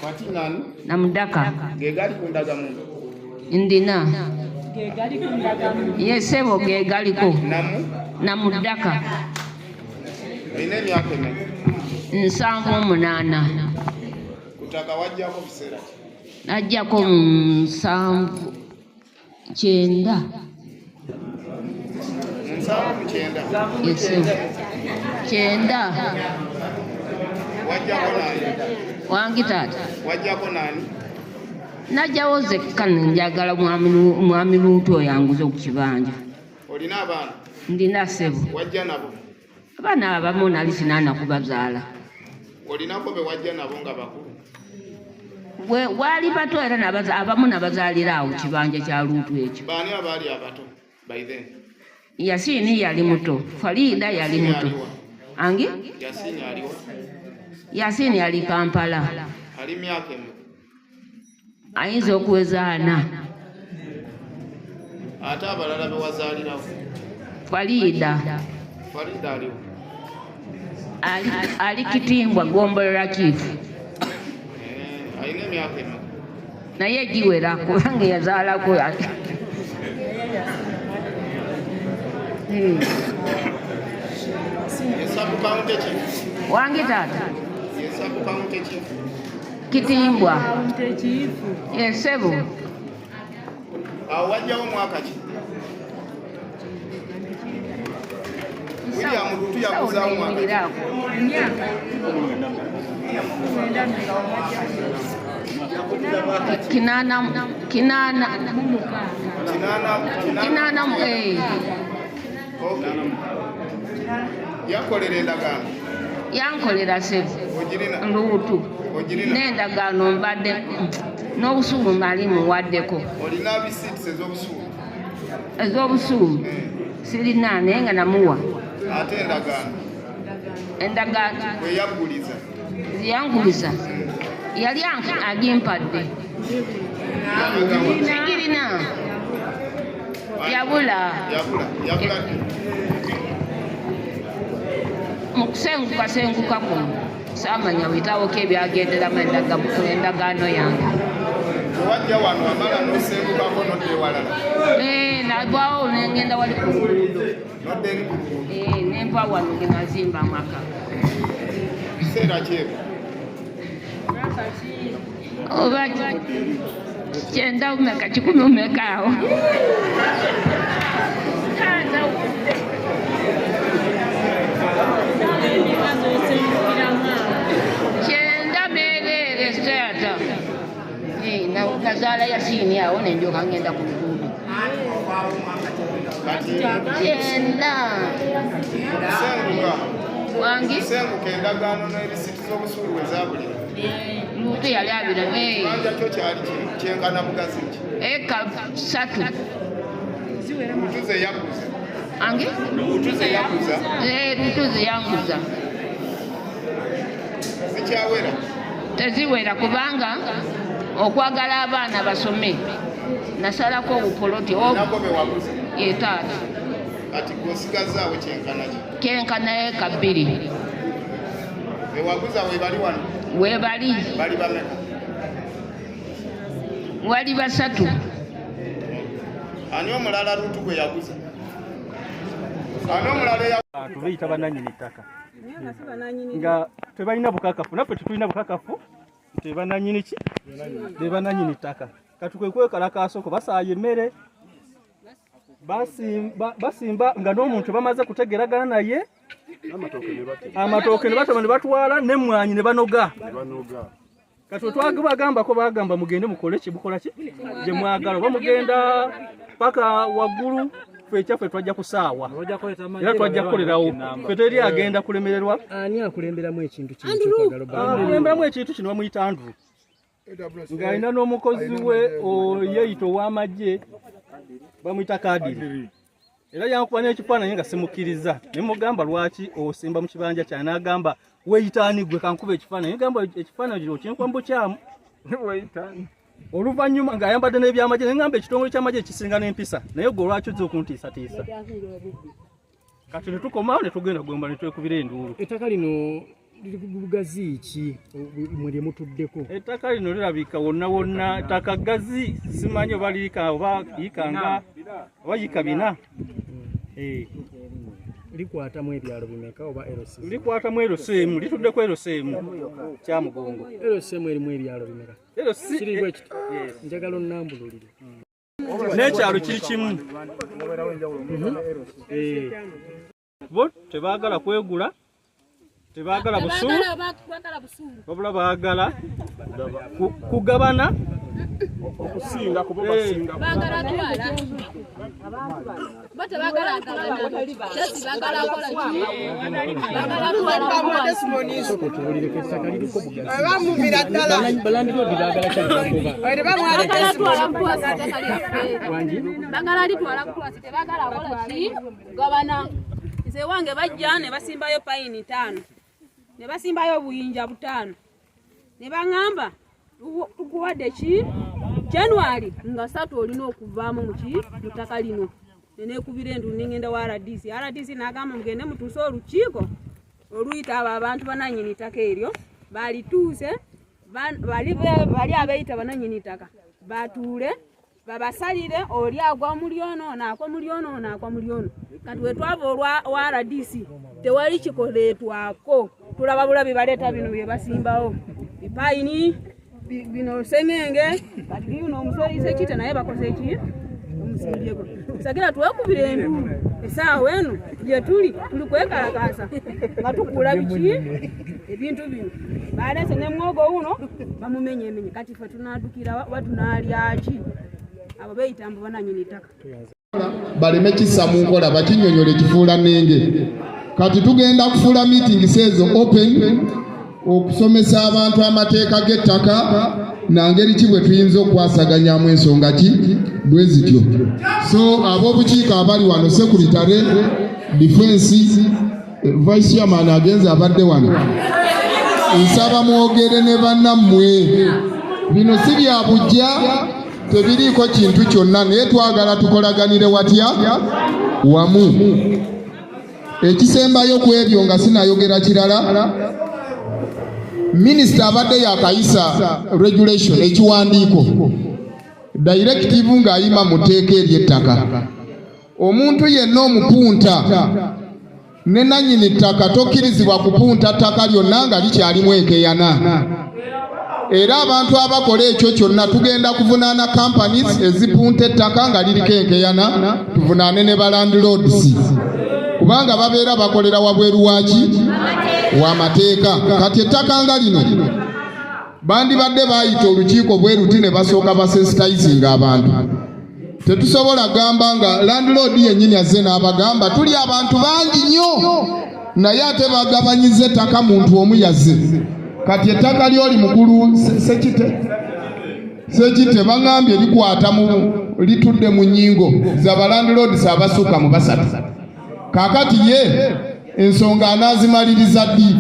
Kati nani? Na Mudaka. Gegali kundaga muntu. Ndina. Gegali kundaga muntu. Yesebo gegaliko. Namu? Na Mudaka. Ine myaka emeka? 78. Kutaka wajjako biseera ki? Najjako 79. 79? Yesebo. 9. Wajjako nani? Wangi taata. Wajjako nani? Najjawo zekka njagala mwami Luutu oyanguze ku kibanja. Olina abaana? Ndina ssebo. Wajja nabo? Abaana abamu nali sinaana kubazaala. Olinako be wajja nabo nga bakulu? Waali bato era abamu nabazaalira awo kibanja kya Luutu ekyo. Baani abaali abato by then? Yasiini yali muto. Farida yali muto. Angi? Yasiini aliwa? Yasiini yali Kampala. Ali myaka emeka? Ayinza okuweza 4. Ate abalala be wazaalirawo? Farida aliwo? ali Kitimbwa Gombolera Kiifu. Alina emyaka emeka? Naye giwera kubanga yazaalako. Yesabu kaunti ki? Wangi taata? Yesabu kaunti ki? Kitimbwa. Yesebo. Awo wajjawo mwaka ki? William Luutu yakuzaawo mwaka ki? Kinana. Yakolera endagaano? Yankolera ssebo. Ogirina? Luutu. Ogirina? N'endagaano mbadde n'obusuulu nali muwaddeko. Olina bisiitisi ez'obusuulu? Ez'obusuulu sirina naye nga namuwa. Ate endagaano? Endagaano Weyaguliza? yanguliza yali agimpadde. Sigirina. Yabula. Mu kusenguka kuno saamanya bitawoko ebyagenderamu endagaano yange. Wajja wano wamala n'osengukako n'odda ewalala? Nagwawo nengenda wali ku luguudo. N'odda eri ku luguudo? Nenva wano genazimba amaka. Kiseera kyeko? Oba 9 umeka 10 umeka awo. Na kazaala Yasiini awo nenjoka ngenda ku luguudo. 9. Wangi? Senguka endagaano n'ebisiiti z'obusuulu wezaabulira? Luutu yali abira. Kibanja kyo kyali kyenkana bugazi ki? Eka 3. Luutu ze yaguza? Angi? Luutu ze yaguza? Luutu ze yanguza. Zikyawera? Teziwera kubanga okwagala abaana basome nasalako obupoloti nako be waguza? Ye taata. Kati gw'osigazaawo kyenkana ki? Kyenkana eka 2. Be waguza weebali wano? Weebali. Bali bameka? Wali 3. Ani omulala Luutu gwe yaguza? Ani omulala tubeyita bannannyini ttaka nga tebalina bukakafu, naffe tetulina bukakafu nti bannannyini ki? Be bannannyini ttaka. Kati kwe kwekalakaasoko basaayo emmere basimba nga n'omuntu bamaze kutegeragana naye amatooke ne batema ne batwala n'emmwanyi ne banoga. Kati twagambako bagamba mugende mukole kibukola ki gye mwagala oba mugenda paka waggulu ffe twajja kusaawa era twajja kukolerawo ffe teri agenda kulemererwa. Ani akulemberamu ekintu kino? Akulemberamu ekintu kino bamuyita Andrew ng'alina n'omukozi we yeeyita ow'amagye bamuyita Kadiri era yankuba n'ekifaananyi nga simukkiriza ne mugamba lwaki osimba mu kibanja kyange n'agamba weeyita ani gwe kankuba ekifaananyi ngamba ekifaananyi kino kinkuba mbukyamu oluvannyuma ng'ayambadde n'ebyamagye ne ngamba ekitongole ky'amagye kisinga n'empisa naye gwe olwaki ozze okuntiisatiisa. Kati ne tukomawo ne tugenda gomba ne twekubira enduulu. Ettaka lino bugazi ki mwe mutuddeko? Ettaka lino lirabika wonna ttaka ggazi simanyi oba lirika oba yikanga oba yika bina. Likwatamu ebyalo bimeka oba LCM? Likwatamu LCM, lituddeko LCM kya Mugongo. LCM erimu ebyalo bimeka? Kiriwo ekiti? Njagala onnambululire. N'ekyalo kiri kimu. Bo tebaagala kwegula, tebaagala busuulu, wabula baagala kugabana okusinga kubo basinga baagala twala bate baagala agabana kyasi baagala kola ki baagala twala testimonies abamubira ddala balandiro baagala kyali baagala litwala kukwasi tebaagala kola ki gabana nze wange bajja ne basimbayo payini 5 ne basimbayo buyinja 5 ne baŋŋamba tukuwadde ki January nga 3 olina okuvaamu mu ttaka lino nenekubira endu ningenda wa RDC n'agamba mugende mutuuse olukiiko oluyita abo abantu bananyini ttaka eryo balituuse bali abeeyita bananyini ttaka batuule babasalire oli agwa muli ono naakwa muli ono naakwa muli ono kati we twava olwa RDC tewali kikoleetwako tulaba bulabi baleeta bino bye basimbawo bipayini bino sengenge kati bino omusolise kita naye bakoze ki omusimbyeko sagira twekubira endu esaawa eno gye tuli kwekalakasa nga tukula biki ebintu bino balese ne mwogo uno bamumenyemenye kati fe tunadukira watunalyaki abo beyitambo bananyini ttaka baleme kissa mu nkola bakinyonyole kifuula nenge kati tugenda kufuula meeting sezo open okusomesa abantu amateeka g'ettaka nangeri ki bwe tuyinza okwasaganyamu ensonga ki bwe zityo. So ab'obukiiko abali wano sekuritale defense vice chairman agenze abadde wano nsaba mwogere ne bannammwe bino si bya bujja tebiriiko kintu kyonna naye twagala tukolaganire watya wamu. Ekisembayo ku ebyo nga sinayogera kirala Minister abadde yakayisa regulation ekiwandiiko directive ng'ayima mu tteeka ery'ettaka omuntu yenna omupunta ne nannyini ttaka tokkirizibwa kupunta ttaka lyonna nga likyalimu enkeyana era abantu abakola ekyo kyonna tugenda kuvunaana companies ezipunta ettaka nga liriko enkeyana tuvunaane ne balandlords kubanga babeera bakolera wabweru waki w'amateeka. Kati ettaka nga lino bandibadde baayita olukiiko bweruti ne basooka basensitizinga abantu. Tetusobola gamba nga landlord yennyini azze n'abagamba tuli abantu bangi nnyo naye ate bagabanyiza ettaka muntu omu yazze. Kati ettaka ly'oli mukulu sekite baŋŋambye likwata litudde mu nnyingo za balandlords abasukka mu 3. Kaakati ye ensonga anaazimaliriza ddi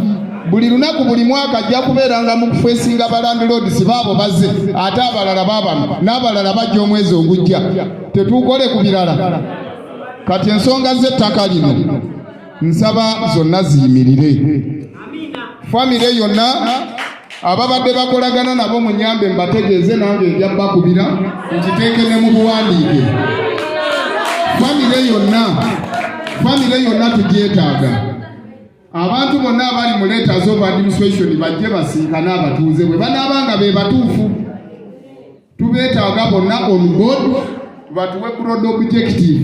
buli lunaku buli mwaka ajja kubeeranga mu kufeesinga balandlords baabo bazze ate abalala baabano n'abalala bajja omwezi ogujja tetuukole ku birala. Kati ensonga z'ettaka lino nsaba zonna ziyimirire. Famire yonna ababadde bakolagana nabo munyambe mbategeeze nange nja bakubira nkiteeke ne mu buwandiike. Famire yonna tugyetaaga. Abantu bonna abali mu letters of administration bajje basinkane abatuuze bwe banaabanga be batuufu. Tubeetaaga bonna on board batuwe broad objective.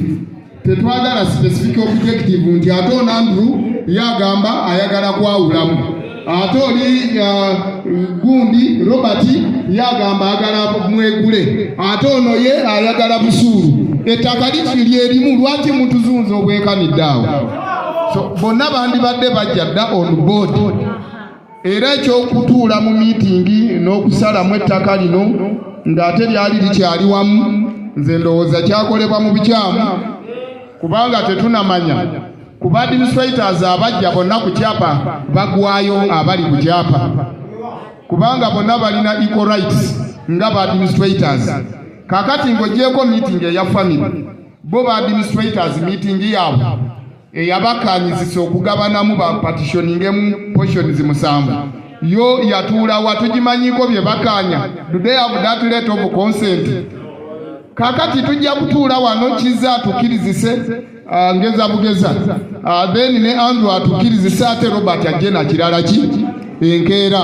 Tetwagala specific objective nti ate ono Andrew yagamba ayagala kwawulamu. Ate oli gundi Robert yagamba ayagala mwegule. Ate ono ye ayagala busuulu. Ettaka lituli erimu lwaki mutuzunza obwekanidde awo. So bonna bandibadde bajja dda on board. Era ekyokutuula mu meeting n'okusalamu ettaka lino ng'ate lyali likyali wamu nze ndowooza kyakolebwa mu bikyamu kubanga tetunamanya kuba administrators abajja bonna ku kyapa bagwayo abali ku kyapa kubanga bonna balina equal rights nga ba administrators. Kakati ng'ogyeko meeting eya family bo ba administrators meeting yaabwe eyabakanyizisa okugabanamu bapatitioningemu portions 7 yo yatuula watugimanyiko bye bakanya. Do they have that letter of consent? Kakati tujja kutuula wano kiza atukirizise ngeza bugeza then ne Andrew atukirizise ate Robert ajje na kirala ki enkeera.